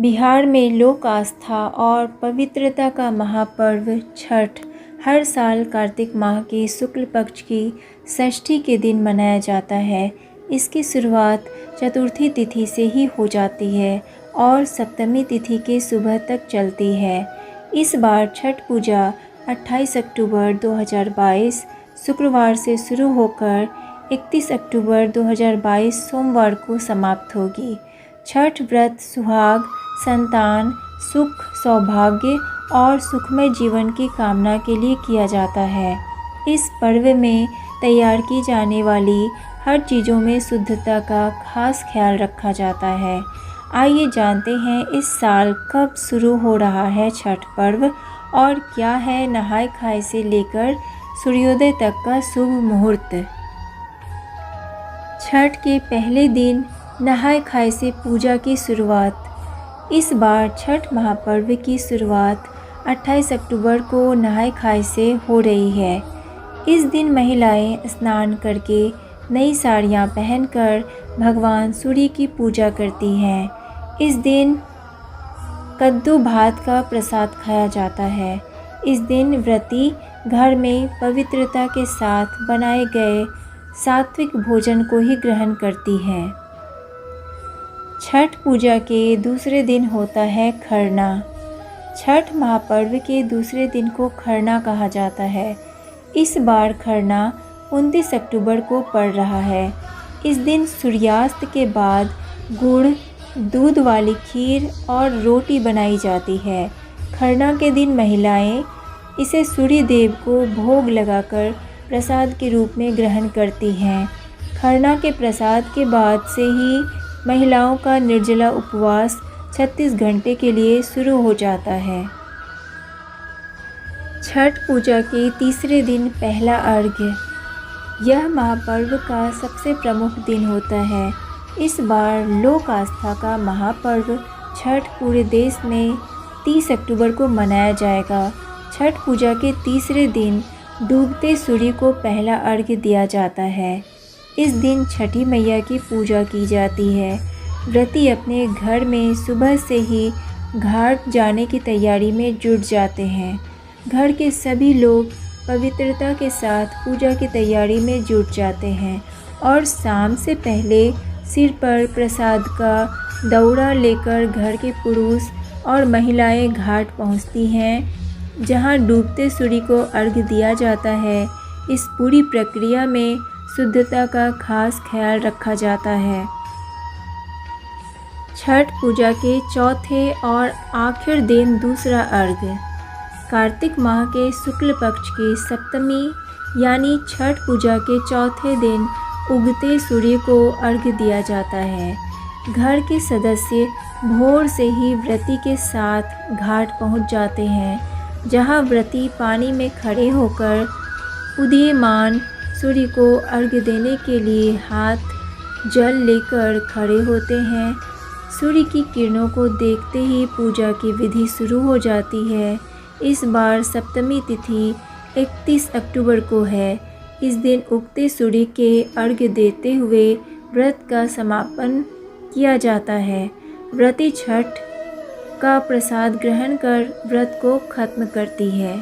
बिहार में लोक आस्था और पवित्रता का महापर्व छठ हर साल कार्तिक माह के शुक्ल पक्ष की षष्ठी के दिन मनाया जाता है। इसकी शुरुआत चतुर्थी तिथि से ही हो जाती है और सप्तमी तिथि के सुबह तक चलती है। इस बार छठ पूजा 28 अक्टूबर 2022 शुक्रवार से शुरू होकर 31 अक्टूबर 2022 सोमवार को समाप्त होगी। छठ व्रत सुहाग, संतान, सुख, सौभाग्य और सुखमय जीवन की कामना के लिए किया जाता है। इस पर्व में तैयार की जाने वाली हर चीज़ों में शुद्धता का खास ख्याल रखा जाता है। आइए जानते हैं इस साल कब शुरू हो रहा है छठ पर्व और क्या है नहाय खाए से लेकर सूर्योदय तक का शुभ मुहूर्त। छठ के पहले दिन नहाय खाए से पूजा की शुरुआत। इस बार छठ महापर्व की शुरुआत 28 अक्टूबर को नहाय खाए से हो रही है। इस दिन महिलाएं स्नान करके नई साड़ियां पहनकर भगवान सूर्य की पूजा करती हैं। इस दिन कद्दू भात का प्रसाद खाया जाता है। इस दिन व्रती घर में पवित्रता के साथ बनाए गए सात्विक भोजन को ही ग्रहण करती हैं। छठ पूजा के दूसरे दिन होता है खरना। छठ महापर्व के दूसरे दिन को खरना कहा जाता है। इस बार खरना 29 अक्टूबर को पड़ रहा है। इस दिन सूर्यास्त के बाद गुड़, दूध वाली खीर और रोटी बनाई जाती है। खरना के दिन महिलाएं इसे सूर्य देव को भोग लगाकर प्रसाद के रूप में ग्रहण करती हैं। खरना के प्रसाद के बाद से ही महिलाओं का निर्जला उपवास 36 घंटे के लिए शुरू हो जाता है। छठ पूजा के तीसरे दिन पहला अर्घ्य। यह महापर्व का सबसे प्रमुख दिन होता है। इस बार लोक आस्था का महापर्व छठ पूरे देश में 30 अक्टूबर को मनाया जाएगा। छठ पूजा के तीसरे दिन डूबते सूर्य को पहला अर्घ्य दिया जाता है। इस दिन छठी मैया की पूजा की जाती है। व्रती अपने घर में सुबह से ही घाट जाने की तैयारी में जुट जाते हैं। घर के सभी लोग पवित्रता के साथ पूजा की तैयारी में जुट जाते हैं और शाम से पहले सिर पर प्रसाद का दौरा लेकर घर के पुरुष और महिलाएं घाट पहुंचती हैं, जहां डूबते सूर्य को अर्घ्य दिया जाता है। इस पूरी प्रक्रिया में शुद्धता का खास ख्याल रखा जाता है। छठ पूजा के चौथे और आखिर दिन दूसरा अर्घ्य। कार्तिक माह के शुक्ल पक्ष की सप्तमी यानी छठ पूजा के चौथे दिन उगते सूर्य को अर्घ्य दिया जाता है। घर के सदस्य भोर से ही व्रती के साथ घाट पहुंच जाते हैं, जहां व्रती पानी में खड़े होकर उदीयमान सूर्य को अर्घ्य देने के लिए हाथ जल लेकर खड़े होते हैं। सूर्य की किरणों को देखते ही पूजा की विधि शुरू हो जाती है। इस बार सप्तमी तिथि 31 अक्टूबर को है। इस दिन उगते सूर्य के अर्घ्य देते हुए व्रत का समापन किया जाता है। व्रती छठ का प्रसाद ग्रहण कर व्रत को खत्म करती है।